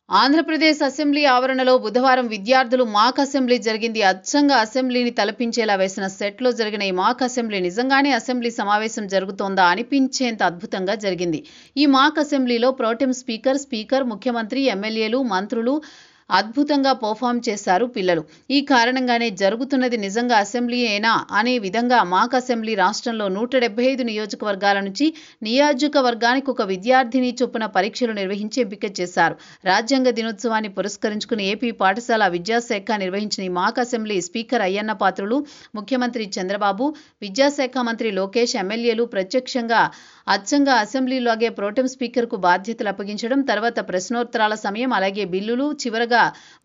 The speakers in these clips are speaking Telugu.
ఆంధ్రప్రదేశ్ అసెంబ్లీ ఆవరణలో బుధవారం విద్యార్థులు మాక్ అసెంబ్లీ జరిగింది. అచ్చంగా అసెంబ్లీని తలపించేలా వేసిన సెట్లో జరిగిన ఈ మాక్ అసెంబ్లీ నిజంగానే అసెంబ్లీ సమావేశం జరుగుతోందా అనిపించేంత అద్భుతంగా జరిగింది. ఈ మాక్ అసెంబ్లీలో ప్రోటెం స్పీకర్, ముఖ్యమంత్రి, ఎమ్మెల్యేలు, మంత్రులు అద్భుతంగా పర్ఫామ్ చేశారు పిల్లలు. ఈ కారణంగానే జరుగుతున్నది నిజంగా అసెంబ్లీయేనా అనే విధంగా మాక్ అసెంబ్లీ రాష్ట్రంలో 175 నియోజకవర్గాల నుంచి నియోజకవర్గానికి ఒక విద్యార్థిని చొప్పున పరీక్షలు నిర్వహించి ఎంపిక చేశారు. రాజ్యాంగ దినోత్సవాన్ని పురస్కరించుకుని ఏపీ పాఠశాల విద్యాశాఖ నిర్వహించిన ఈ మాక్ అసెంబ్లీ స్పీకర్ అయ్యన్న పాత్రుడు, ముఖ్యమంత్రి చంద్రబాబు, విద్యాశాఖ మంత్రి లోకేష్, ఎమ్మెల్యేలు ప్రత్యక్షంగా అచ్చంగా అసెంబ్లీలాగే ప్రోటెం స్పీకర్కు బాధ్యతలు అప్పగించడం, తర్వాత ప్రశ్నోత్తరాల సమయం, అలాగే బిల్లులు, చివరగా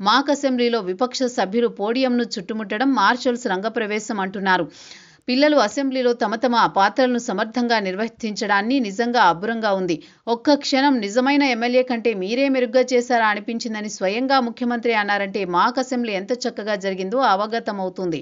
మాక్ అసెంబ్లీలో విపక్ష సభ్యులు పోడియంను చుట్టుముట్టడం మార్షల్స్ రంగప్రవేశం అంటున్నారు. పిల్లలు అసెంబ్లీలో తమ పాత్రలను సమర్థంగా నిర్వర్తించడాన్ని నిజంగా అబ్బురంగా ఉంది. ఒక్క క్షణం నిజమైన ఎమ్మెల్యే కంటే మీరే మెరుగ్గా చేశారా అనిపించిందని స్వయంగా ముఖ్యమంత్రి అన్నారంటే మాక్ అసెంబ్లీ ఎంత చక్కగా జరిగిందో అవగతమవుతుంది.